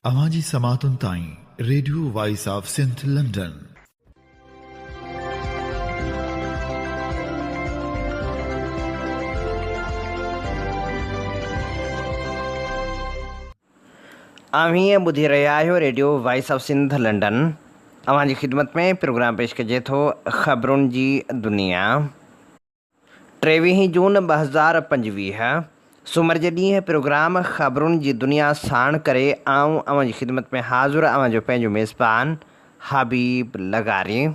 अवांजी समातुन ताईं radio voice of Sindh London. अवीं ॿुधी रहिया आहियो radio voice of Sindh London. अवांजी ख़िदमत में प्रोग्राम पेश कजे थो ख़बरुनि जी दुनिया। 23 जून 2025 सूमर जे ॾींहुं प्रोग्राम ख़बरुनि जी दुनिया साण करे आऊं अवांजी ख़िदमत में हाज़ुर अवांजो पंहिंजो मेज़बान हबीब लगारी।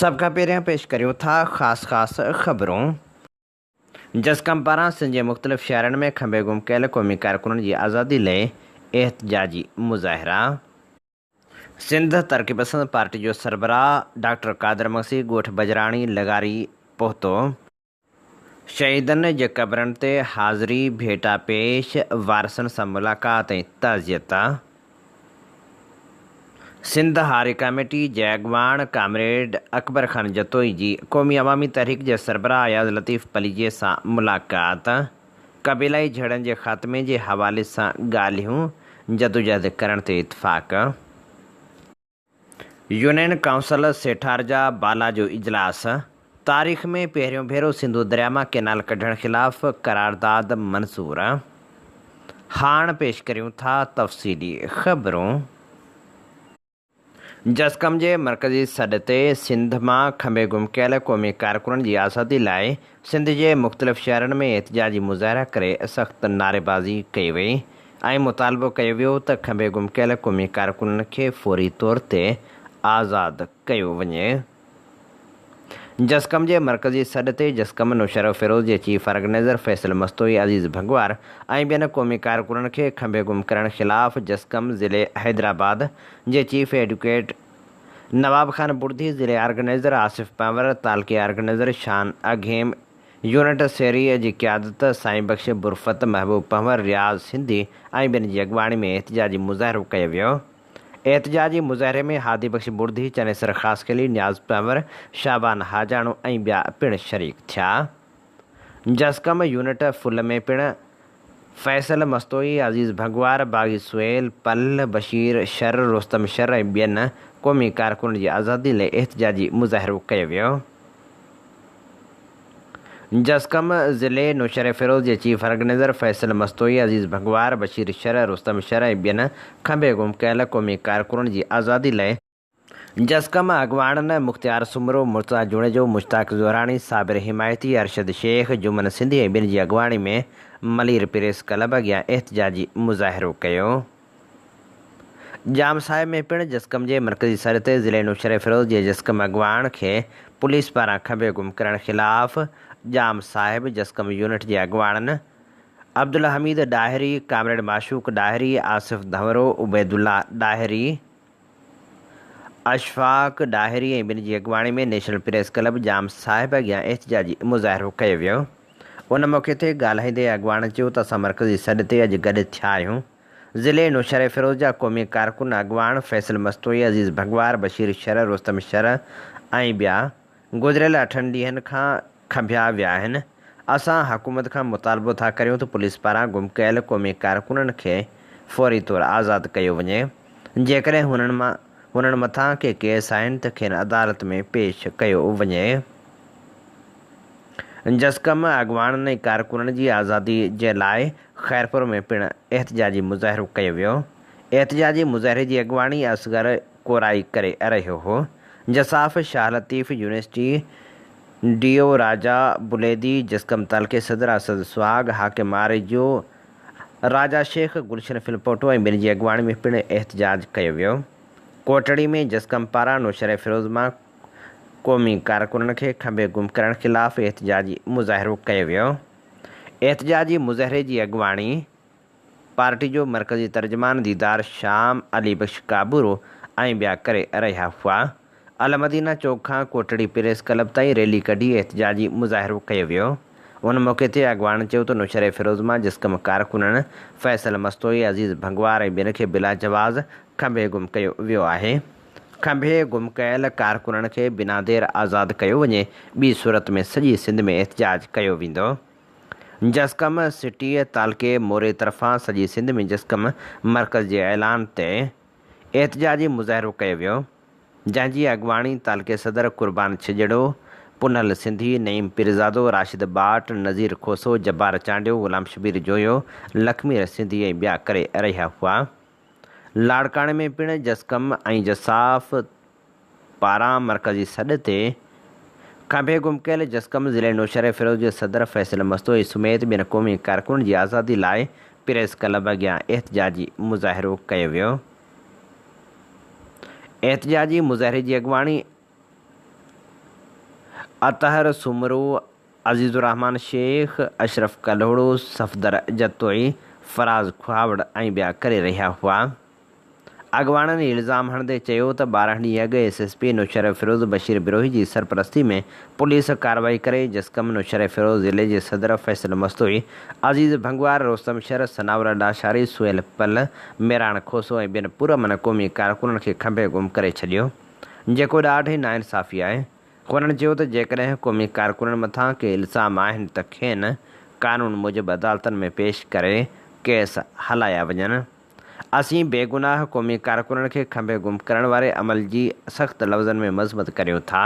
सभ खां पहिरियां पेश करियूं था ख़ासि ख़बरूं। जसकम पारां सिंध जे मुख़्तलिफ़ शहरनि में खंभे गुम कयल क़ौमी कारकुननि जी आज़ादी लाइ एहतजाजी मुज़ाहिरा। सिंध तरक़ी पसंद पार्टी जो सरबराह डॉक्टर कादर मसी ॻोठ बजराणी लगारी पहुतो। शहीदनि जे क़बरनि ते हाज़िरी भेटा पेश, वारसनि सां मुलाक़ात ऐं ताज़ियत। सिंध हारी कमेटी जे अॻवान कामरेड अकबर ख़ान जतोई जी क़ौमी अवामी तहरीक जे सरबराह अयाज़ लतीफ़ पलीजीअ सां मुलाक़ात। क़बीलाई झड़नि जे ख़ात्मे जे हवाले सां ॻाल्हियूं, जदोजहद करण ते इतफ़ाक़। यूनियन काउंसिल सेठार जा बाला जो इजलास। तारीख़ में पहिरियों भेरो सिंधु दरिया मां कैनाल कढण ख़िलाफ़ करारदाद मंज़ूर। हाणे पेश करियूं था तफ़सीली ख़बरूं। जसकम जे मरकज़ी सॾ ते सिंध मां खंभे गुम कयल क़ौमी कारकुननि जी आज़ादी लाइ सिंध जे मुख़्तलिफ़ शहरनि में एहतजाजी मुज़ाहिरा करे सख़्तु नारेबाज़ी कई वई ऐं मुतालबो कयो वियो त खंभे गुम कयल क़ौमी कारकुननि खे फ़ौरी तौर ते आज़ादु कयो वञे। जसकम जे मरकज़ी सॾ ते जसकम नुशरफ फिरोज़ जे चीफ ऑर्गेनाइज़र फैसल मस्तोई अज़ीज़ भंगवार ऐं ॿियनि क़ौमी कारकुननि खे खंभे गुम करण ख़िलाफ़ जसकम ज़िले हैदराबाद जे चीफ एडवोकेट नवाब ख़ान बुर्दी, ज़िले ऑर्गेनाइज़र आसिफ़ पंवर, तालकी ऑर्गेनाइज़र शान अघेम, यूनिट शहरीअ जी क़यादत साईं बख़्श बुरफ़त, महबूब पंवर, रियाज़ सिंधी ऐं ॿियनि जी अॻवाणी में एहतजाजी मुज़ाहिरो कयो वियो। एहतजाजी मुज़ाहिरे में हादी बख़्श बुर्दी, चनेसर ख़ासकली, न्याज़ पंवर, शाबान हाजाणो ऐं ॿिया पिणु शरीक थिया। जसकम यूनिट फुल में पिणु फैसल मस्तोई, अज़ीज़ भंगवार, बाग़ी सुहेल, पल, बशीर शर, रुस्तम शर ऐं ॿियनि क़ौमी कारकुननि जी आज़ादी लाइ एहतजाजी मुज़ाहिरो कयो वियो। जसकम ज़िले नुशर फिरोज़ जे चीफ ऑर्गेनाइज़र फैसल मस्तोई, अज़ीज़ भंगवार, बशीर शर, रुस्तम शर ऐं ॿियनि खंभे गुम कयल क़ौमी कारकुननि जी आज़ादी लाइ जसकम अॻवाननि मुख़्तियार सुमरो, मुर्तज़ा जुणेजो, मुश्ताक ज़ोराणी, साबिर हिमायती, अरशद शेख, जुमन सिंधी ऐं ॿियनि जी अॻवाणी में मलीर प्रेस क्लब अॻियां एहतजाजी मुज़ाहिरो कयो। जाम साहिब में पिणु जसकम जे मरकज़ी सर ते ज़िले नुशर फिरोज़ जे जसकम अॻवान खे पुलिस पारां खंभे गुम करण ख़िलाफ़ जाम साहिब जसकम यूनिट जे अॻवाननि अब्दुल हमीद ॾाहिरी, कामरेड माशूक ॾाहिरी, आसिफ़ धंवरो, उबैदुल्ला ॾाहिरी, अशफाक ॾाहिरी ऐं ॿिनि जी अॻवाणी में नेशनल प्रेस क्लब जाम साहिब अॻियां एहतजाजी मुज़ाहिरो कयो वियो। उन मौक़े ते ॻाल्हाईंदे अॻवान चयो त असां मरकज़ी सॾ ते अॼु गॾु थिया आहियूं। ज़िले नुशर फिरोज़ जा क़ौमी कारकुन अॻवान फैसल मस्तोई, अज़ीज़ भंगवार, बशीर शर, रुस्तम शर ऐं ॿिया गुज़िरियल 8 ॾींहंनि खां खंभिया विया आहिनि। असां हुकूमत खां मुतालबो था करियूं त पुलिस पारां गुम कयल क़ौमी कारकुननि खे फ़ौरी तौरु आज़ादु कयो वञे। जेकॾहिं हुननि मथां के केस आहिनि त खेनि अदालत में पेश कयो वञे। जसकम अॻवाननि ऐं कारकुननि जी आज़ादी जे लाइ ख़ैरपुर में पिणु एहतजाजी मुज़ाहिरो कयो वियो। एहतजाजी मुज़ाहिरे जी अॻवानी असगर कोराई करे रहियो हो। जसाफ़ शाह लतीफ़ यूनिवर्सिटी डीओ राजा बुलेदी, जसकम तालके सदर असद सुहाग, हाकिम आरिजो, राजा शेख, गुलशन फिलपोटो ऐं ॿियनि जी अॻवाणी में पिणु एहतजाज कयो वियो। कोटड़ी में जसकम पारां नुशर फिरोज़ मां क़ौमी कारकुननि खे खंभे गुम करण ख़िलाफ़ एहतजाजी मुज़ाहिरो कयो वियो। एहतजाजी मुज़ाहिरे जी अॻवाणी पार्टी जो मरकज़ी तर्जुमान दीदार शाम, अली बख़्श काबूरो ऐं ॿिया करे रहिया हुआ। अलमदीना चौक खां कोटड़ी प्रेस क्लब ताईं रैली कढी एहतजाजी मुज़ाहिरो कयो वियो। उन मौक़े ते अॻवान चयो त नुशर फिरोज़ मां जसकम कारकुननि फैसल मस्तोई, अज़ीज़ भंगवार ऐं ॿियनि खे बिला जवाज़ खंभे गुम कयो वियो आहे। खंभे गुम कयल कारकुननि खे बिना देर आज़ादु कयो वञे, ॿी सूरत में सॼी सिंध में एहतजाज कयो वेंदो। जसकम सिटी तालके मोरे तरफ़ां सॼी सिंध में जसकम मर्कज़ जे ऐलान ते एहतजाजी मुज़ाहिरो कयो वियो, जंहिंजी अॻुवाणी तालके सदर क़ुर्बान छिजड़ो, पुनल सिंधी, नईम पीरज़ादो, राशिद बाट, नज़ीर खोसो, जब्बार चांडियो, ग़ुलाम शबीर जोयो, लखमी सिंधी ऐं ॿिया करे रहिया हुआ। लाड़काणे में पिणु जसकम ऐं जसाफ़ पारां मरकज़ी सॾ ते खंभे गुम कयल जसकम ज़िले नौशहर फ़िरोज़ जे सदर फैसल मस्तोई समेत ॿियनि क़ौमी कारकुननि जी आज़ादी लाइ प्रेस क्लब अॻियां एहतजाजी मुज़ाहिरो कयो वियो। एहतजाजी मुज़ाहिरे जी अॻुवाणी अतहर सुमरू, अज़ीज़ुर शेख, अशरफ कल्होड़ो, सफ़दर जतोई, फराज़ खुआवड़ ऐं ॿिया करे रहिया हुआ। अॻुवाणनि इल्ज़ाम हणंदे चयो त 12 ॾींहं अॻु SSP नौशहर फ़िरोज़ बशीर बिरोही जी सरपरस्ती में पुलिस कार्रवाई करे जसकम नौशहर फ़िरोज़ ज़िले जे सदर फैसल मस्तोई, अज़ीज़ भंगवार, रोस्तम शर, सनावर डाशारी, सुहेल पल, मेराण खोसो ऐं ॿियनि पुरमन क़ौमी कारकुननि खे खंभे गुम करे छॾियो, जेको ॾाढी नाइंसाफ़ी आहे। हुननि चयो त जेकॾहिं क़ौमी कारकुननि मथां के इल्ज़ाम आहिनि त खेनि कानून मूजिबि अदालतनि में पेश करे केस हलाया वञनि। असीं बेगुनाह क़ौमी कारकुननि खे खंभे गुम करण वारे अमल जी सख़्त लफ़्ज़नि में मज़म्मत करियूं था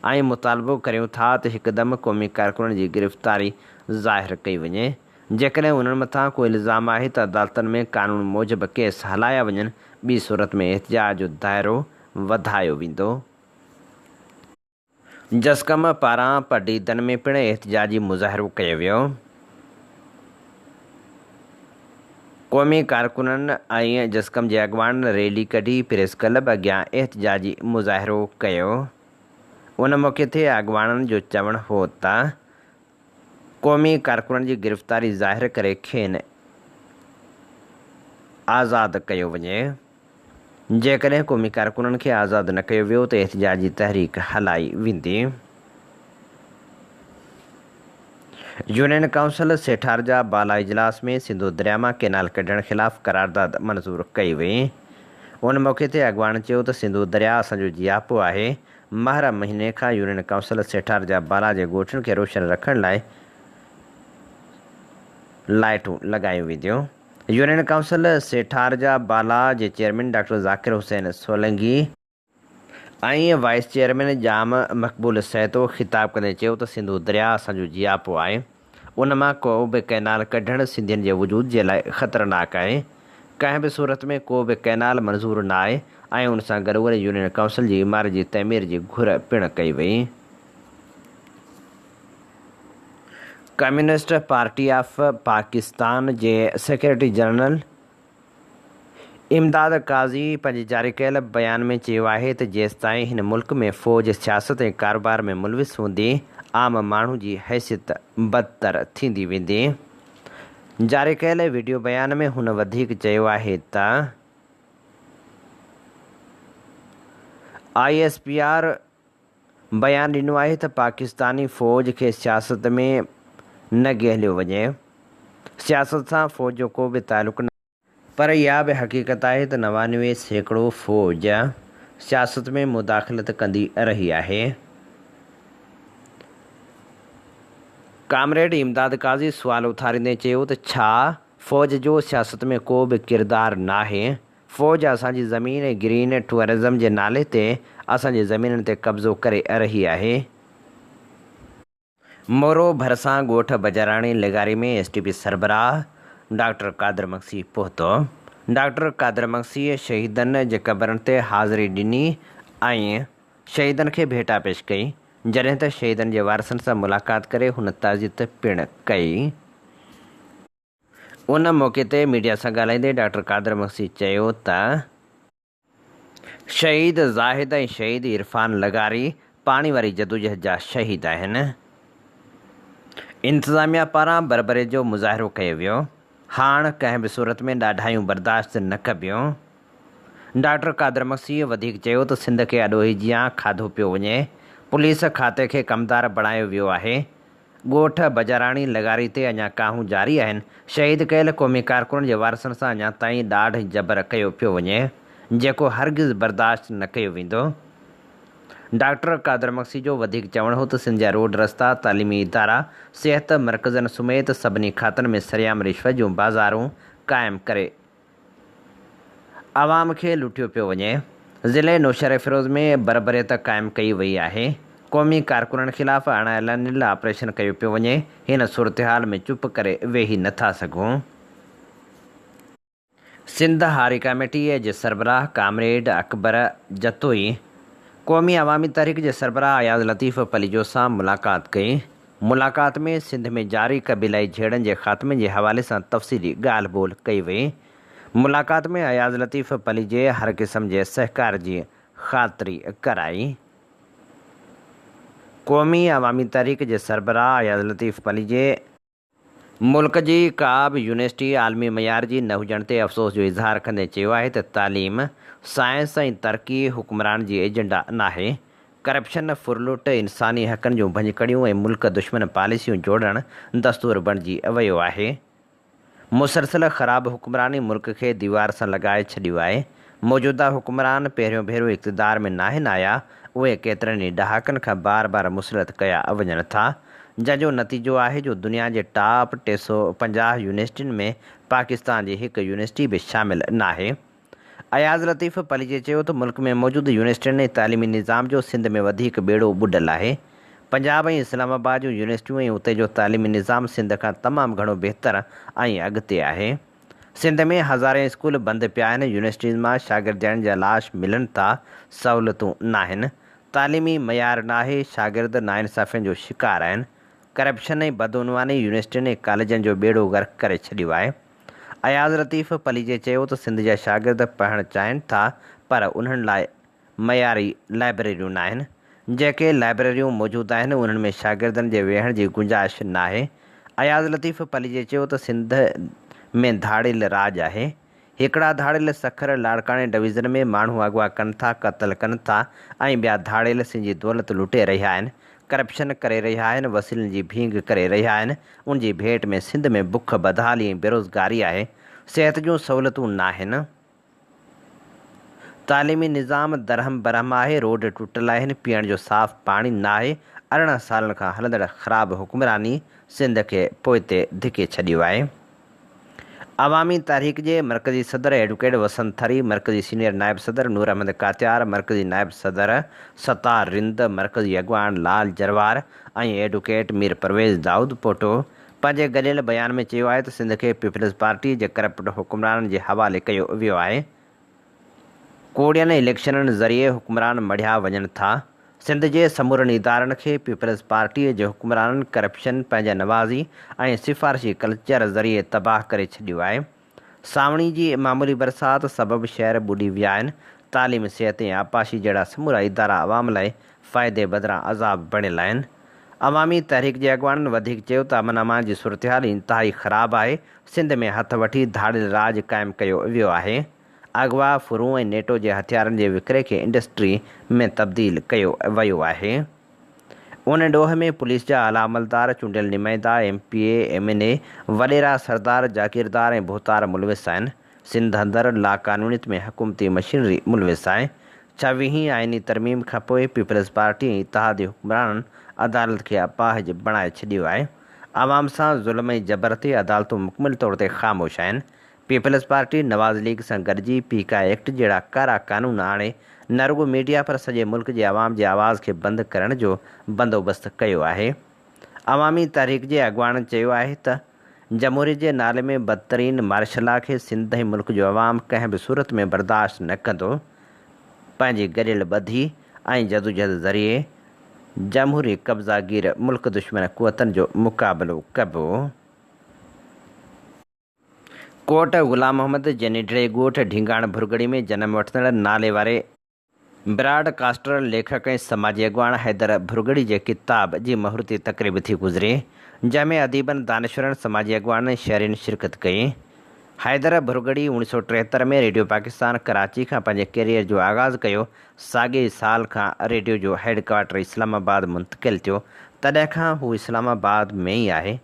ऐं मुतालबो करियूं था त हिकदमि क़ौमी कारकुननि जी गिरफ़्तारी ज़ाहिर कई वञे। जेकॾहिं उन्हनि मथां को इल्ज़ाम आहे त अदालतनि में कानून मूजिबि केस हलाया वञनि, ॿी सूरत में एहतजाज जो दाइरो वधायो वेंदो। जसकम पारां पडीदन में पिणु एहतजाजी मुज़ाहिरो कयो वियो। क़ौमी कारकुननि ऐं जसकम जे अॻुवाणनि रैली कढी प्रेस क्लब अॻियां एहतजाजी मुज़ाहिरो कयो। उन मौक़े ते अॻुवाणनि जो चवणु हो त क़ौमी कारकुननि जी गिरफ़्तारी ज़ाहिर करे खेनि आज़ादु कयो वञे। जेकॾहिं क़ौमी कारकुननि खे आज़ादु न कयो वियो त एहतजाजी तहरीक हलाई वेंदी। यूनियन काउंसिल सेठारजा बाला इजलास में सिंधु दरिया मां कैनाल कढण ख़िलाफ़ करारदाद मंज़ूर कई वई। उन मौक़े ते अॻुवाण चयो त सिंधु दरिया असांजो जियापो आहे। महर महीने खां यूनियन काउंसिल सेठारजा बाला जे ॻोठनि खे रोशन रखण लाइ लाइटूं लॻायूं वेंदियूं। यूनियन काउंसिल सेठारजा बाला जे चेयरमैन डॉक्टर ज़ाकिर हुसैन सोलंगी ऐं वाइस चेयरमैन जाम मक़बूल सैतो ख़िताब कंदे चयो त सिंधु दरिया असांजो जियापो आहे। उन मां को बि कैनाल कढणु सिंधियुनि जे वजूद जे लाइ ख़तरनाक आहे। कंहिं बि सूरत में को बि कैनाल मंज़ूरु न आहे ऐं उन सां गॾोगॾु यूनियन काउंसिल जी इमारत जी तइमीर जी घुर पिणु कई वई। Communist party of Pakistan J secretary general इमदाद काज़ी पंहिंजे जारी कयल बयान में चयो आहे त जेसिताईं हिन मुल्क में फ़ौज, सियासत ऐं कारोबार में मुलविस हूंदी, आम माण्हू जी हैसियत बदतर थींदी वेंदी। जारी कयल वीडियो बयान में हुन वधीक चयो आहे त ISPR बयानु ॾिनो आहे त पाकिस्तानी फ़ौज खे सियासत में न गहलियो वञे। सियासत सां फ़ौज जो को बि तालुक़ न, पर इहा बि हक़ीक़त आहे त 99% फ़ौज सियासत में मुदाख़लत कंदी रही आहे। कामरेड इमदाद काज़ी सुवाल उथारींदे चयो त छा फ़ौज जो सियासत में को बि किरदारु न आहे? फ़ौज असांजी ज़मीन ऐं ग्रीन टूरिज़म जे नाले ते असांजी ज़मीननि ते कब्ज़ो करे रही आहे। मोरो भरिसां ॻोठ बजाराणी लिगारी में STP सरबराह डॉक्टर कादर मक्सी पहुतो। डॉक्टर कादर मक्सी शहीदनि जे क़बरनि ते हाज़िरी ॾिनी ऐं शहीदनि खे भेटा पेश कई, जॾहिं त शहीदनि जे वारसनि सां मुलाक़ात करे हुन ताज़ियत पिणु कई। उन मौक़े ते मीडिया सां ॻाल्हाईंदे डॉक्टर कादर मक्सी चयो त शहीद ज़ाहिद ऐं शहीद इरफान लगारी पाणी वारी जदोजहद जा शहीद आहिनि। इंतिज़ामिया पारां बरबरे जो मुज़ाहिरो कयो वियो। हाणे कंहिं बि सूरत में ॾाढायूं बर्दाश्त न कबियूं। डॉक्टर कादर मक्सीअ वधीक चयो त सिंध खे अॾोही जियां खाधो पियो वञे। पुलिस खाते खे कमदार बणायो वियो आहे। ॻोठ बजाराणी लगारी ते अञा काहूं जारी आहिनि। शहीद कयल क़ौमी कारकुननि जे वारसनि सां अञा ताईं ॾाढ जबर कयो पियो वञे, जेको हरगिज़ बर्दाश्त न कयो वेंदो। डॉक्टर कादर मक्सी जो वधीक चवणु हो त सिंध जा रोड रस्ता तालीमी इदारा सिहत मर्कज़नि समेत सभिनी खातनि में सरियाम रिश्वत जूं बाज़ारूं क़ाइमु करे आवाम खे लुटियो पियो वञे। ज़िले नौशहर फिरोज़ में बरबरियत क़ाइमु कई वई आहे। क़ौमी कारकुननि ख़िलाफ़ अणाइल ऑपरेशन कयो पियो वञे। हिन सूरतहाल में चुप करे वेही नथा सघूं। सिंध हारी कमेटीअ जे सरबराह कामरेड अकबर जतोई क़ौमी अवामी तहरीक जे सरबराह अयाज़ लतीफ़ पलीजो सां मुलाक़ात कई। मुलाक़ात में सिंध में जारी क़बीलाई झेड़नि जे ख़ात्मे जे हवाले सां तफ़सीली ॻाल्हि ॿोल कई वई। मुलाक़ात में अयाज़ लतीफ़ पलीजे हर क़िस्म जे सहकार जी ख़ातिरी कराई। क़ौमी अवामी तहरीक जे सरबराह अयाज़ लतीफ़ पलीजे मुल्क जी का बि यूनिवर्सिटी आलमी मयार जी न हुजण ते अफ़सोस जो इज़हार कंदे चयो आहे त तालीम साइंस ऐं तरक़ी हुक्मरान जी एजेंडा नाहे। करप्शन फुरलुट इंसानी हक़नि जूं भञकड़ियूं ऐं मुल्क दुश्मन पॉलिसियूं जोड़णु दस्तूर बणिजी वियो आहे। मुसलसल ख़राब हुक्मरानी मुल्क खे दीवार सां लॻाए छॾियो आहे। मौजूदा हुक्मरान पहिरियों भेरो इक़्तिदार में नाहिनि आया। उहे केतिरनि ई ॾहाकनि खां बार बार मुसलत कया वञनि था, जंहिंजो नतीजो आहे जो दुनिया जे टॉप 350 यूनिवर्सिटियुनि में पाकिस्तान जी हिकु यूनिवर्सिटी बि शामिलु नाहे। अयाज़ लतीफ़ पलीजे चयो त मुल्क में मौजूदु यूनिवर्सिटियुनि ऐं तालीमी निज़ाम जो सिंध में वधीक बेड़ो ॿुॾलु आहे। पंजाब ऐं इस्लामाबाद जूं यूनिवर्सिटियूं ऐं उते जो तालीमी निज़ाम सिंध खां तमामु घणो बहितर ऐं अॻिते आहे। सिंध में हज़ारे स्कूल बंदि पिया आहिनि। यूनिवर्सिटीज़ मां शागिर्दनि जा लाश मिलनि था, सहूलियतूं नाहिनि, तालीमी मयार नाहे, शागिर्द नाइंसाफ़ियुनि जो शिकार आहिनि। करप्शन ऐं बदउनवानी यूनिवर्सिटियुनि ऐं कॉलेजनि जो बेड़ो गर्क करे छॾियो आहे। अयाज़ लतीफ़ पलीजे चयो त सिंध जा शागिर्द पढ़णु चाहिनि था, पर उन्हनि लाइ मयारी लाइब्रेरियूं नाहिनि। जेके लाइब्रेरियूं मौजूदु आहिनि उन्हनि में शागिर्दनि जे वेहण जी गुंजाइश नाहे। अयाज़ लतीफ़ पलीजे चयो त सिंध में धाड़ियल राज आहे। हिकिड़ा धाड़ियल सखर लाड़काणे डिवीज़न में माण्हू अगवा कनि था, क़त्ल कनि था ऐं ॿिया धाड़ियल सिंधी दौलत लुटे रहिया आहिनि, करप्शन करे रहिया आहिनि, वसीलनि जी भींग करे रहिया आहिनि। उन जी भेट में सिंध में बुख बदहाली ऐं बेरोज़गारी आहे। सिहत जूं सहूलियतूं नाहिनि, तालीमी निज़ाम दरहम बरहम आहे, रोड टुटल आहिनि, पीअण जो साफ़ पाणी नाहे। 18 सालनि खां हलंदड़ ख़राब हुक्मरानी सिंध खे पोइते धिके छॾियो आहे। अवामी तहरीक जे मरकज़ी सदर एडवोकेट वसंत थरी, मरकज़ी सीनियर नायब सदर नूर अहमद कात्यार, मरकज़ी नायब सदर सतार रिंद, मरकज़ी अॻवान लाल जरवार ऐं एडवोकेट मीर परवेज़ दाऊद पोटो पंहिंजे गॾियल बयान में चयो आहे त सिंध खे पीपल्स पार्टी जे करप्ट हुक्मराननि जे हवाले कयो वियो आहे। कोड़ियनि इलेक्शननि ज़रिए हुक्मरान मढ़िया वञनि था। सिंध जे समूरनि इदारनि खे पीपल्स पार्टीअ जे हुक्मराननि करप्शन, पंहिंजा नवाज़ी ऐं सिफ़ारिशी कल्चर ज़रिए तबाह करे छॾियो आहे। सावणी जी मामूली बरसाति सबबि शहर ॿुॾी विया आहिनि। तालीम, सिहत ऐं आपाशी जहिड़ा समूरा इदारा आवाम लाइ फ़ाइदे बदिरां अज़ाब बणियल आहिनि। अवामी तहरीक जे अॻवाननि वधीक चयो त अमन अमान जी सूरतहाल इंतिहाई ख़राबु आहे। सिंध में हथ वठी धाड़ियल राज क़ाइमु कयो वियो आहे। अगवा, फुरू ऐं नेटो जे हथियारनि जे विकिरे खे इंडस्ट्री में तब्दील कयो वियो आहे। उन ॾोह में पुलिस जा आला अमलदार, चूंडियल नुमाइंदा, MPA, MNA, वॾेरा सरदार, जागीरदार ऐं बोहतार मुलविस आहिनि। सिंध अंदरि लाक़ानूनीत में हुकूमती मशीनरी मुलविस आहे। 26 आइनी तरमीम खां पोइ पीपल्स पार्टी ऐं इतिहादी हुक्मराननि अदालत खे अपाहिज बणाए छॾियो आहे। आवाम सां ज़ुल्म ऐं जबर ते अदालतूं मुकमिल तौर ते ख़ामोश आहिनि। पीपल्स पार्टी नवाज़ लीग सां गॾिजी पीका एक्ट जहिड़ा कारा कानून आणे न रुॻो मीडिया पर सॼे मुल्क जे आवाम जे आवाज़ खे बंदि करण जो बंदोबस्तु कयो आहे। अवामी तहरीक जे अॻवाननि चयो आहे त जमहूरियत जे नाले में बदतरीन मार्शला खे सिंध ऐं मुल्क जो अवाम कंहिं बि सूरत में बर्दाश्त न कंदो। पंहिंजी गॾियल ॿधी ऐं जदोजहद ज़रिए जमहूरी कब्ज़ागीर मुल्क दुश्मन क़ुवतनि जो मुक़ाबिलो कबो। कोट ग़ुलाम मोहम्मद जे निढिड़े ॻोठ ढींगाण भुरगड़ी में जनम वठंदड़ नाले वारे ब्रॉडकास्टर, लेखक ऐं समाजी अॻवान हैदर भुरगड़ी जे किताब जी महूरती तक़रीब थी गुज़रे, जंहिंमें अदीबनि, दानिशवरनि, समाजी अॻवान ऐं शहरियुनि शिरकत कई। हैदर भुरगड़ी 1973 में रेडियो पाकिस्तान कराची खां पंहिंजे कैरियर जो आगाज़ कयो। साॻे साल खां रेडियो जो हेडक्वार्टर इस्लामाबाद मुंतक़िल थियो। तॾहिं खां हू इस्लामाबाद में ई आहे।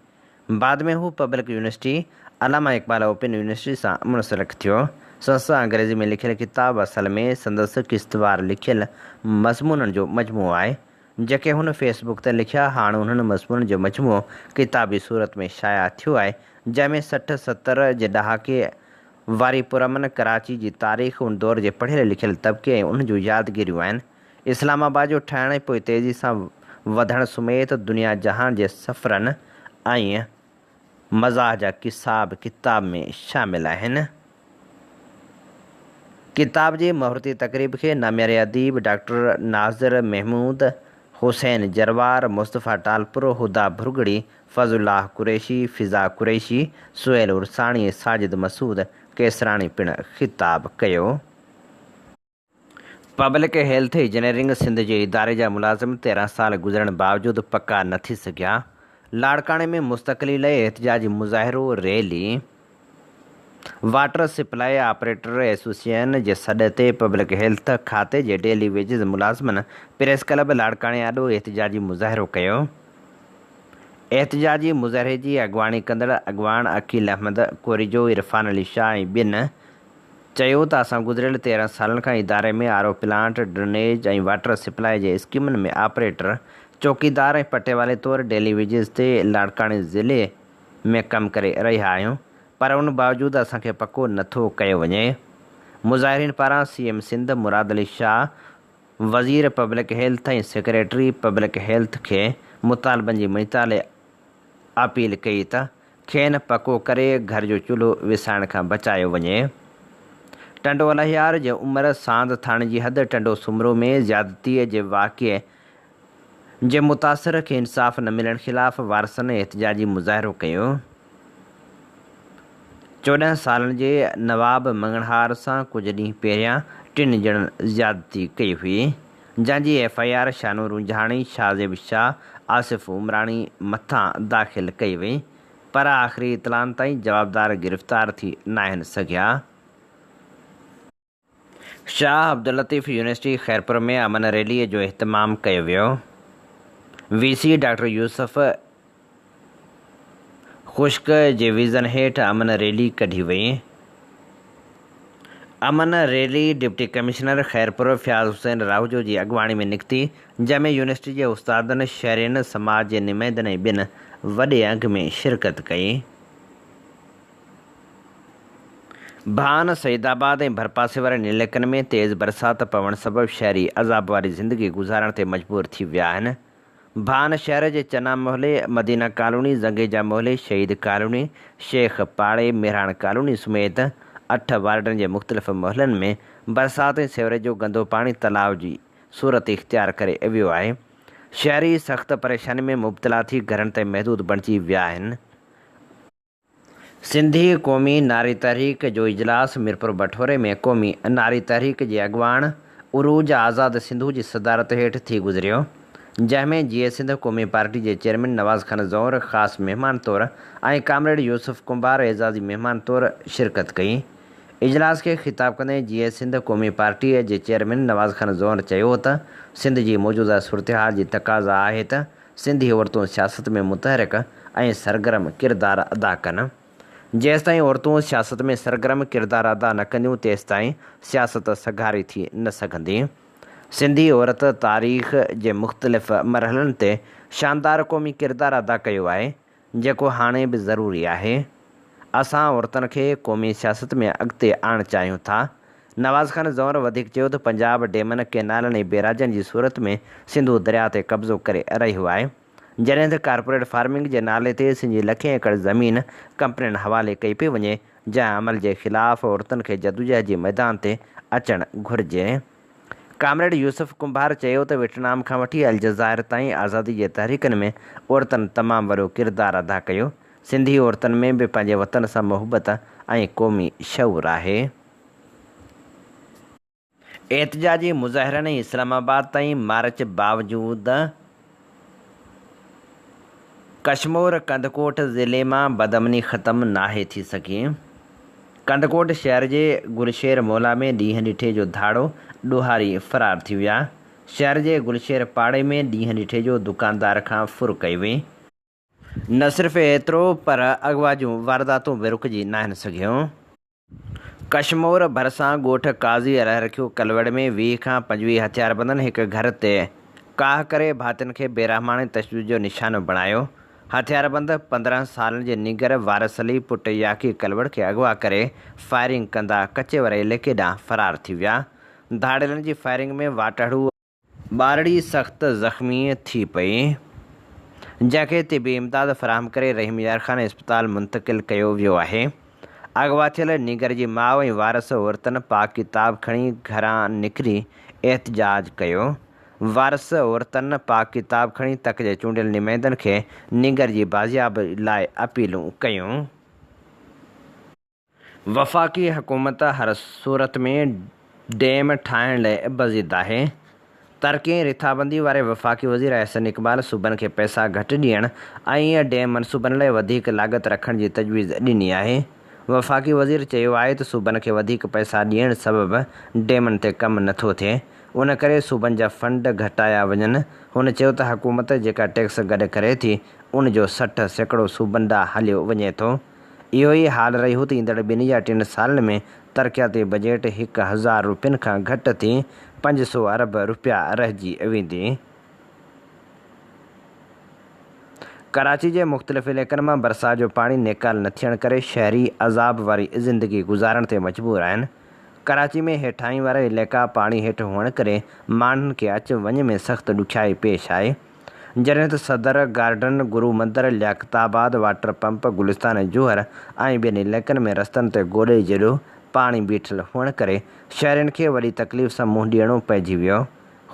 बाद में हू पब्लिक यूनिवर्सिटी अलामा इक़बाल ओपन यूनिवर्सिटी सां मुंसलिक थियो। संस्था अंग्रेज़ी में लिखियल किताब असल में संदसि किश्तवार लिखियल मज़मूननि जो मजमूओ आहे, जेके हुन फेसबुक ते लिखिया। हाणे उन्हनि मज़मूननि जो मजमूओ किताबी सूरत में शाया थियो आहे, जंहिंमें 60-70 जे ॾहाके वारी पुरमन कराची जी तारीख़, उन दौर जे पढ़ियल लिखियल तबिके ऐं उन जूं यादगिरियूं आहिनि। इस्लामाबाद जो ठहण ऐं पोइ तेज़ी सां वधण समेत दुनिया जहान जे सफ़रनि ऐं मज़ाह जा किस्सा बि किताब में शामिल आहिनि। किताब जी मुहरती तक़रीब खे नामियारे अदीब डॉक्टर नाज़िर महमूद, हुसैन जरवार, मुस्तफ़ा टालपुर, हुदा भुरगड़ी, फज़ुल्लाह कुरैशी, फ़िज़ा कुरैशी, सुहेल उरसाणी ऐं साजिद मसूद केसराणी पिणु ख़िताब कयो। पब्लिक हेल्थ इंजीनियरिंग सिंध जे इदारे जा मुलाज़िम 13 साल गुज़रण बावजूदि पका न थी सघिया। लाड़काणे में मुस्तक़िली लाइ एहतिजाजी मुज़ाहिरो, rally. Water supply operator association जे सॾ ते पब्लिक हेल्थ खाते जे डेली वेजिस मुलाज़िमनि प्रेस क्लब लाड़काणे आॾो एहतिजाजी मुज़ाहिरो कयो। एहतिजाजी मुज़ाहिरे जी अॻवाणी कंदड़ अॻवान अकील अहमद कोरिजो, इरफान अली शाह ऐं ॿिनि चयो त असां गुज़िरियल 13 सालनि खां इदारे में आर ओ प्लांट, ड्रेनेज ऐं वाटर सप्लाई जे स्कीमुनि में ऑपरेटर, चौकीदार ऐं पटेवाले तौरु डेली वेजिस ते लाड़काणे ज़िले में कमु करे रहिया आहियूं, पर उन बावजूदि असांखे पको नथो कयो वञे। मुज़ाहिरीन पारां CM सिंध मुराद अली शाह, वज़ीर पब्लिक हेल्थ ऐं सेक्रेटरी पब्लिक हेल्थ खे मुतालबनि जी मञता लाइ अपील कई त खेनि पको करे घर जो चूल्हो विसाइण खां बचायो वञे। टंडो अलहियार जे उमिरि सांद थाणे जी हद टंडो सुमरो में ज़्यादतीअ जे वाक़िए जे मुतासिर खे इंसाफ़ न मिलण ख़िलाफ़ वारसनि एहतिजाजी मुज़ाहिरो कयो। 14 सालनि जे नवाब मंगणहार सां कुझु ॾींहं पहिरियां 3 ॼणनि ज़्यादती कई हुई, जंहिंजी FIR शानूर रुंझाणी, शाहज़ेब शाह, आसिफ़ उमराणी मथां दाख़िल कई वई, पर आख़िरी इतलाउनि ताईं जवाबदार गिरफ़्तार थी न आहिनि सघिया। शाह अब्दुल लतीफ़ यूनिवर्सिटी ख़ैरपुर में अमन रैलीअ जो इहतमाम कयो वियो। VC डॉक्टर यूसुफ ख़ुश्क जे विज़न हेठि अमन रैली कढी वई। अमन rally deputy commissioner Khairpur Fayaz Hussain Rahujo जी अॻवाणी में निकिती, जंहिंमें यूनिवर्सिटी जे उस्तादनि, शहरियुनि, समाज जे नुमाइंदनि ऐं ॿिनि वॾे अंग में शिरकत कई। भान, सईदाबाद ऐं भरपासे वारनि इलाइक़नि में तेज़ बरसाति पवण सबबि शहरी अज़ाब वारी ज़िंदगी गुज़ारण ते मजबूर थी विया आहिनि। भान शहर जे चना मोहल्ले, मदीना कॉलोनी, ज़ंगेजा मोहल्ले, शहीद कॉलोनी, शेख पाड़े, मेहराण कॉलोनी समेत 8 वार्डनि जे मुख़्तलिफ़ मोहल्लनि में बरसाति ऐं सीवरेज जो गंदो पाणी तलाउ जी सूरत इख़्तियार करे वियो आहे। शहरी सख़्त परेशानी में मुब्तला थी घरनि ताईं महदूद बणिजी विया आहिनि। सिंधी क़ौमी नारी तहरीक जो इजलास मीरपुर बठोरे में क़ौमी नारी तहरीक जे अॻवान उरूज आज़ाद सिंधू जी सदारत हेठि थी गुज़रियो, जंहिंमें GA सिंध क़ौमी पार्टी जे चेयरमैन नवाज़ खान ज़ौर ख़ासि महिमान तौरु ऐं कामरेड यूसुफ कुंभार एज़ाज़ी महिमान तौरु शिरकत कई। इजलास खे ख़िताब कंदे GA सिंध क़ौमी पार्टीअ जे चेयरमैन नवाज़ खान ज़ौर चयो त सिंध जी मौजूदा सूरतहाल जी तक़ाज़ा आहे त सिंधी औरतूं सियासत में मुतहरिक ऐं सरगर्म किरदारु अदा कनि। जेसिताईं औरतूं सियासत में सरगर्म किरदारु अदा न कंदियूं, तेसिताईं सियासत सघारी थी न सघंदी। सिंधी औरत तारीख़ जे मुख़्तलिफ़ मरहलनि ते शानदार क़ौमी किरदारु अदा कयो आहे, जेको हाणे बि ज़रूरी आहे। असां औरतुनि खे क़ौमी सियासत में अॻिते आणणु चाहियूं था। नवाज़ खान ज़ौर वधीक चयो त पंजाब डेमन, केनालनि ऐं बैराजनि जी सूरत में सिंधू दरिया ते कब्ज़ो करे रहियो आहे, जॾहिं त कॉर्पोरेट फार्मिंग जे नाले ते सिंधी लखें एकड़ ज़मीन कंपनियुनि हवाले कई पई वञे, जंहिं अमल जे ख़िलाफ़ औरतुनि खे जदोजहद जे मैदान ते अचणु घुरिजे। कामरेड यूसुफ कुंभार चयो त वियतनाम खां वठी अलजज़ाइर ताईं आज़ादी जे तहरीकनि में औरतुनि तमामु वॾो किरदारु अदा कयो। सिंधी औरतुनि में बि पंहिंजे वतन सां मुहबत ऐं क़ौमी शऊर आहे। एहतिजाजी मुज़ाहिरनि इस्लामाबाद ताईं मार्च बावजूदि कशमोर कंदकोट ज़िले मां बदअमनी ख़तमु नाहे थी सघी। कंदकोट शहर जे गुलशेर मोहल्ला में ॾींहुं ॾिठे जो धाड़ो ॾोहारी फ़रार थी विया। शहर जे गुलशेर पाड़े में ॾींहुं ॾिठे जो दुकानदार खां फुर कई वई। न सिर्फ़ु एतिरो पर अगवा जूं वारदातूं बि रुकिजी न आहिनि सघियूं। कशमोर भरिसां ॻोठ काज़ी रहे रखियो कलवड़ में 20 खां 25 हथियारबंदनि हिकु घर ते काह करे भातियुनि खे बेरहमाणे तशदुद जो निशानो बणायो। हथियारबंद 15 सालनि जे नीगर वारिस अली पुट याकी कलवड़ खे अगवा करे फायरिंग कंदा कचे वारे इलाइक़े ॾांहुं फ़रार थी विया। धाड़ेलनि जी फायरिंग में वाटड़ू ॿारड़ी सख़्तु ज़ख़्मी थी पई, जंहिंखे तिबी इमदाद फ़राहम करे रहीम यार ख़ान इस्पताल मुंतक़िल कयो वियो आहे। अगवा थियल नीगर जी माउ ऐं वारस औरतनि पाक किताब खणी घरां निकिरी एहतजाज कयो। वारस औरतनि पाक किताब खणी तक जे चूंडियल नुमाइंदनि खे नीगर जी बाज़ियाबी लाइ अपीलूं कयूं। वफ़ाक़ी हुकूमत हर सूरत में डैम ठाहिण लाइ बज़िद आहे। तरक़ी ऐं रिथाबंदी वारे वफ़ाक़ी वज़ीर अहसन इक़बाल सूबनि खे पैसा घटि ॾियण ऐं डैम मनसूबनि लाइ वधीक लागत रखण जी तजवीज़ ॾिनी आहे। वफ़ाक़ी वज़ीर चयो आहे त सूबनि खे वधीक पैसा ॾियण सबबि डैमनि ते कमु नथो थिए, उन करे सूबनि जा फंड घटाया वञनि। हुन चयो त हुकूमत जेका टैक्स गॾु करे थी उन जो 60% सूबनि ॾांहुं हलियो वञे थो। इहो ई हाल रहियो त ईंदड़ 2 या 3 सालनि में तरक़ियाती बजट 1000 रुपयनि खां घटि थी 500 अरब रुपया रहिजी वेंदी। कराची जे मुख़्तलिफ़ इलाइक़नि मां बरसाति जो पाणी निकाल न थियण करे शहरी अज़ाब वारी ज़िंदगी गुज़ारण ते मजबूर आहिनि। कराची में हेठाहीं वारा इलाइक़ा पाणी हेठि हुअण करे माण्हुनि खे अच वञ में सख़्तु ॾुखियाई पेश आहे। जॾहिं त सदर गार्डन, गुरू मंदर, लियाक़ताबाद, वाटर पंप, गुलिस्तान जौहर ऐं ॿियनि इलाइक़नि में रस्तनि ते गोॾे जेॾो पाणी बीठल हुअण करे शहरियुनि खे वॾी तकलीफ़ सां मुंहुं ॾियणो पइजी वियो।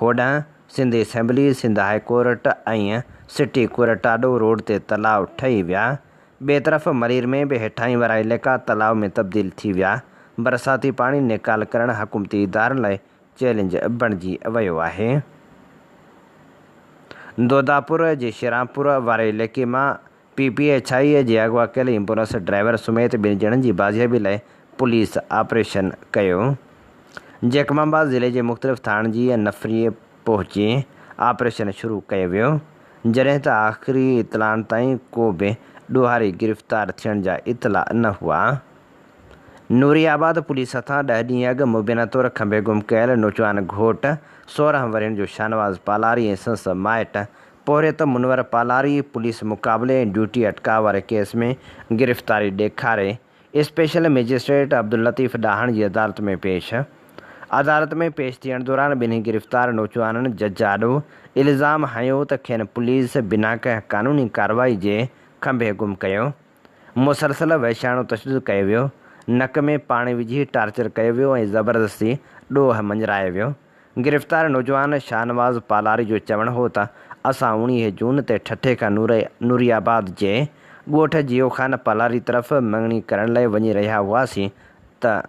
होॾां Sindh assembly, Sindh high court ऐं सिटी कोर्ट ॾाढो रोड ते तलाउ ठही विया। ॿिए तरफ़ मरीर में बि हेठाहीं वारा इलाइक़ा तलाउ में तब्दील थी विया। बरसाती पाणी निकाल करणु हुकूमती इदारनि लाइ चैलेंज बणिजी वियो आहे। दोदापुर जे शिरापुर वारे इलाइक़े मां PPI जे अगवा कयल एम्बुलेंस ड्राइवर समेत 2 ॼणनि जी बाज़ियाबी लाइ पुलिस ऑपरेशन कयो। जैकमाबाद ज़िले जे मुख़्तलिफ़ थाणनि जी नफ़री पहुची ऑपरेशन शुरू कयो वियो, जॾहिं त आख़िरी इतलाउनि ताईं को बि ॾोहारी गिरफ़्तार थियण जा इतला न हुआ। नूरियाबाद पुलिस हथां 10 ॾींहं अॻु मुबीना तौरु खंभे गुम कयल नौजवान घोट 16 वरियनि जो शाहनवाज़ पालारी ऐं संस माइट पोरियत मुनवर पालारी पुलिस मुक़ाबले ऐं ड्यूटी अटकाव वारे केस में गिरफ़्तारी ॾेखारे स्पेशल मैजिस्ट्रेट अब्दुल लतीफ़ ॾाहण जी अदालत में पेश। अदालत में पेश थियण दौरान ॿिन्ही गिरफ़्तार नौजवाननि जज आॾो इल्ज़ाम हयो त खेनि पुलिस बिना कंहिं क़ानूनी कार्रवाई जे खंभे गुम कयो। मुसलसल वहशाणो तशदुद कयो वियो, नक में पाणी विझी टार्चर कयो वियो ऐं ज़बरदस्ती ॾोह मंझरायो वियो। गिरफ़्तार नौजवान शाहनवाज़ पालारी जो चवणु हो त असां 19 जून ते ठठे खां नूरियाबाद जे ॻोठ जियो ख़ान पालारी तरफ़ मङणी करण लाइ वञी रहिया हुआसीं त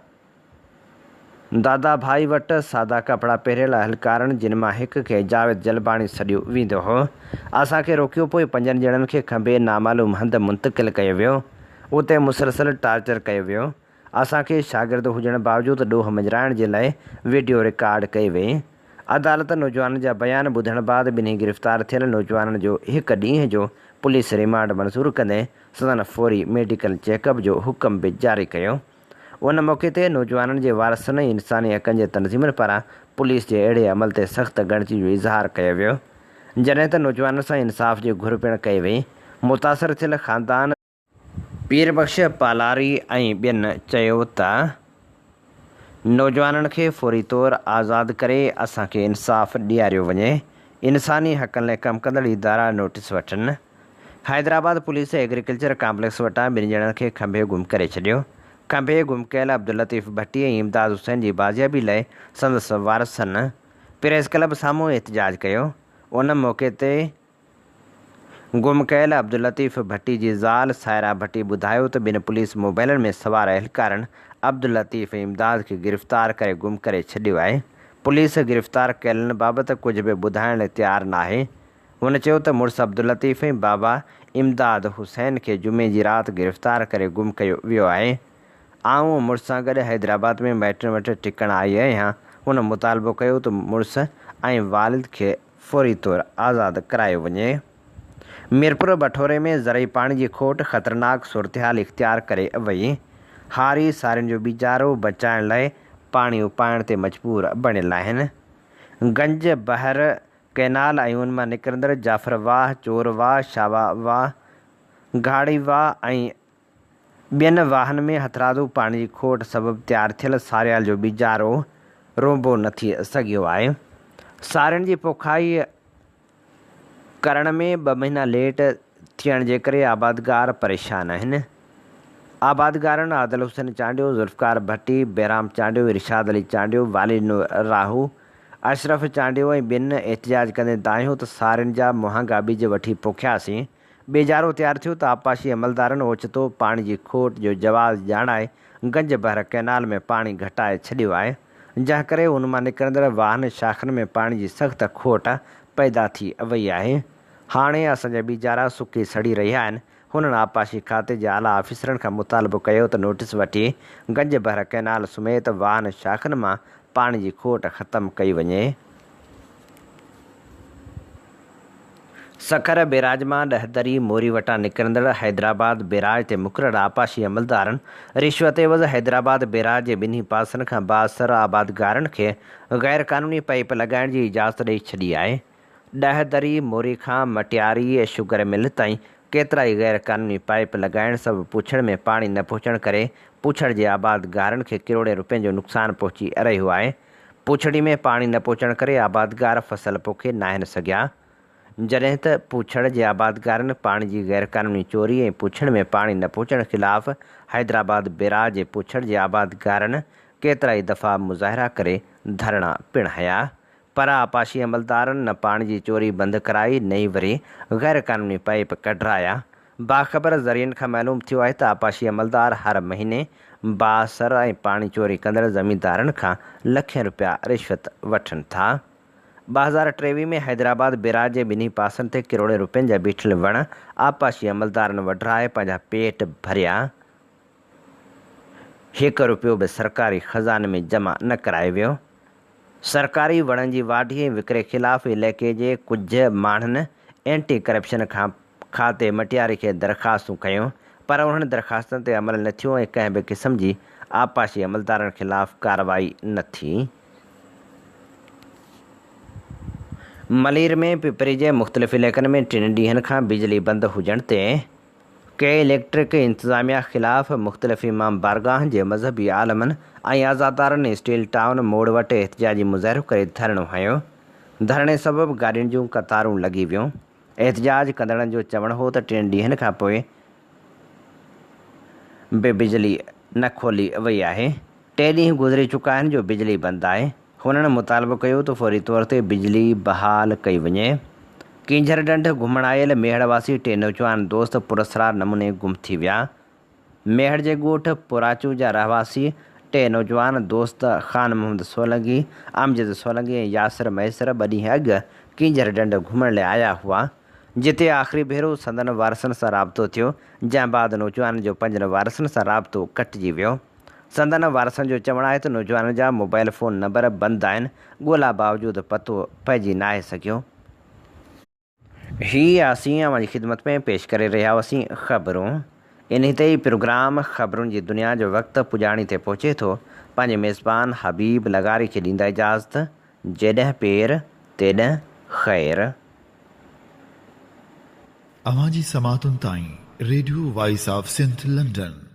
दादा भाई वटि सादा कपिड़ा पहिरियल अहलकारनि जिन मां हिक खे जावेद जलबाणी सॾियो वेंदो हो। असांखे रोकियो, पोइ 5 ॼणनि खे खंभे नामालूम हंधि मुंतक़िल कयो वियो। उते मुसलसल टार्चर कयो वियो। असांखे शागिर्द हुजण बावजूदि ॾोह मंझराइण जे लाइ वीडियो रिकॉर्ड कई वई। अदालत नौजवाननि जा बयान ॿुधण बाद ॿिन्ही गिरफ़्तार थियल नौजवाननि जो 1 ॾींहं जो पुलिस रिमांड मंज़ूर कंदे संदन फौरी मेडिकल चेकअप जो हुकम बि जारी कयो। उन मौक़े ते नौजवाननि जे वारसनि ऐं इंसानी हक़नि जे तनज़ीमुनि पारां पुलिस जे अहिड़े अमल ते सख़्तु ॻणिती जो इज़हार कयो वियो, जॾहिं त नौजवाननि सां इंसाफ़ जी घुर पिणु कई वई। मुतासिर थियल ख़ानदान पीरबख्श पालारी ऐं ॿियनि चयो त नौजवाननि खे फौरी तौरु आज़ादु करे असांखे इंसाफ़ ॾियारियो वञे। इंसानी हक़नि लाइ कमु कंदड़ इदारा नोटिस वठनि। हैदराबाद पुलिस एग्रीकल्चर कॉम्प्लेक्स वटां 2 ॼणनि खे खंभे गुम करे छॾियो। खंभे गुम कयल अब्दुल लतीफ़ भट्टी ऐं इमदाद हुसैन जी बाज़ियाबी लाइ संदसि वारसनि प्रेस क्लब साम्हूं एहतजाज कयो। उन मौक़े ते गुम कयल अब्दुल लतीफ़ भट्टी जी ज़ाल सायरा भट्टी ॿुधायो त 2 पुलिस मोबाइलनि में सवार अहलकारनि अब्दुल लतीफ़ ऐं इमदाद खे गिरफ़्तार करे गुम करे छॾियो आहे। पुलिस गिरफ़्तार कयलनि बाबति कुझु बि ॿुधाइण लाइ तयारु न आहे। हुन चयो त मुड़ुसु अब्दुल लतीफ़ ऐं बाबा इमदाद हुसैन खे जुमे जी राति गिरफ़्तार करे गुम कयो वियो आहे। आऊं मुड़ुस सां गॾु हैदराबाद में माइटनि वटि टिकण आई आहियां। हुन मुतालबो कयो त मुड़ुस ऐं वालिद खे फौरी तौरु आज़ादु करायो वञे। मीरपुर बठोरे में ज़रई पाणी जी खोट ख़तरनाक सूरत हाल इख़्तियार करे वई। हारी सारियुनि जो बीचारो बचाइण लाइ पाणी उपाइण ते मजबूर बणियल आहिनि। गंज बहर कैनाल ऐं उन मां निकिरंदड़ जाफ़र वाह, चोर वाह, शावा वाह, घाड़ी वाह ऐं ॿियनि वाहन में हथरादू पाणी जी खोट सबबु तयारु थियल सारियाल जो बीचारो रोंबो न थी सघियो आहे। सारियुनि जी पोखाई करण में 2 महीना लेट थियण जे करे आबादगार परेशान आहिनि। आबादगारनि आदिल हुसैन चांडियो, ज़ुल्फ़कार भट्टी, बैराम चांडियो, इरशाद अली चांडियो, वालिद राहू, अशरफ चांडियो ऐं ॿियनि एहतिजाज कंदे दाहियो त सारियुनि जा मुहंगा ॿिज वठी पोखियासीं। बेजारो तयारु थियो त आपाशी अमलदारनि ओचितो पाणी जी खोट जो जवाज़ ॼाणाए गंज बहर कैनाल में पाणी घटाए छॾियो आहे, जंहिं करे उन मां निकिरंदड़ वाहन शाखनि में पाणी जी सख़्तु खोट पैदा थी वई आहे। हाणे असांजा बीचारा सुकी सड़ी रहिया आहिनि। हुननि आपाशी खाते जे आला ऑफिसरनि खां मुतालबो कयो त नोटिस वठी गंज बहर कैनाल समेत वाहन शाखनि मां पाणी जी खोट ख़तमु कई वञे। सखर बैराज मां ॾहदरी मोरी वटां निकिरंदड़ हैदराबाद बैराज ते मुक़ररु आपाशी अमलदारनि रिश्वत एवज़ हैदराबाद बैराज जे ॿिन्ही पासनि खां बासर आबादगारनि खे ग़ैर क़ानूनी पाइप लॻाइण जी इजाज़त ॾेई छॾी आहे। ॾहदरी मोरी खां मटियारी शुगर मिल ताईं केतिरा ई ग़ैर क़ानूनी पाइप लॻाइण सबबु पुछड़ में पाणी न पहुचण करे पुछड़ जे आबादगारनि खे किरोड़े रुपयनि जो नुक़सानु पहुची रहियो आहे। पुछड़ी में पाणी न पहुचण करे आबादगार फसल पोखे न आहिनि सघिया, जॾहिं त पुछड़ जे आबादगारनि पाणी जी ग़ैर क़ानूनी चोरी ऐं पुछड़ में पाणी न पहुचण ख़िलाफ़ हैदराबाद बैराज जे पुछड़ जे आबादगारनि केतिरा ई दफ़ा मुज़ाहिरा करे धरणा पिणु हया, पर आपाशी अमलदारनि न पाणी जी चोरी बंदि कराई न ई वरी ग़ैर क़ानूनी पाइप कढराया। बाख़बर ज़रियनि खां मालूम थियो आहे त आपाशी अमलदार हर महीने बासर ऐं पाणी चोरी कंदड़ ज़मींदारनि खां लखें रुपया रिश्वत वठनि था। 2023 में हैदराबाद बैराज जे ॿिन्ही पासनि ते किरोड़े रुपयनि जा बीठल वण आपाशी अमलदारनि वढराए पंहिंजा पेट भरिया। 1 रुपयो बि सरकारी ख़ज़ाने में जमा न करायो वियो। सरकारी वणनि जी वाढी ऐं विकिरे ख़िलाफ़ इलाइक़े जे कुझु माण्हुनि एंटी करप्शन खाते मटियारी खे दरख़्वास्तूं कयूं, पर उन्हनि दरख़्वास्तनि ते अमल न थियो ऐं कंहिं बि क़िस्म जी आपाशी अमलदारनि ख़िलाफ़ कार्रवाई न थी। मलीर में पिपरी जे मुख़्तलिफ़ इलाइक़नि में 3 ॾींहनि खां बिजली बंदि हुजण ते के इलेक्ट्रिक इंतिज़ामिया ख़िलाफ़ मुख़्तलिफ़ इमाम बारगाह जे मज़हबी आलमनि ऐं आज़ादारनि स्टील टाउन मोड़ वटि एहतिजाजी मुज़ाहिरो करे धरणो हयो। धरणे सबबु गाॾियुनि जूं कतारूं लॻी वियूं। एहतिजाज कंदड़नि जो चवणु हो त 3 ॾींहनि खां पोइ बि बिजली न खोली वई आहे। 3 ॾींहं गुज़री चुका आहिनि जो बिजली बंदि आहे। हुननि मुतालबो कयो त फौरी तौर ते बिजली बहाल कई वञे। किंझर ढंढ घुमण आयल मेहड़वासी 2 नौजवान दोस्त पुरस्रार नमूने गुम थी विया। मेहड़ जे ॻोठ पुराचू जा रहवासी 2 नौजवान दोस्त ख़ान मोहम्मद सोलंगी, अमजद सोलंगी ऐं यासिर मैसर 2 ॾींहं अॻु किंझर ढंढ घुमण लाइ आया हुआ, जिते आख़िरी भेरो संदन वारसनि सां राबितो थियो, जंहिं बाद नौजवान जो 5 वारसनि सां राबितो कटिजी वियो। संदन वारसनि जो चवणु आहे त नौजवान जा मोबाइल फ़ोन नंबर बंदि आहिनि, ॻोल्हा बावजूदि पतो पइजी न आहे सघियो। हीअ असीं अव्हांजी ख़िदमत में पेश करे रहिया हुआसीं ख़बरूं। इन ते ई प्रोग्राम ख़बरुनि जी दुनिया जो वक़्तु पुॼाणी ते पहुचे थो। पंहिंजे मेज़बान हबीब लगारी खे ॾींदा इजाज़त। जेॾहिं पेर तेॾहिं ख़ैर। अवां जी समातुनि ताईं radio voice of Sindh London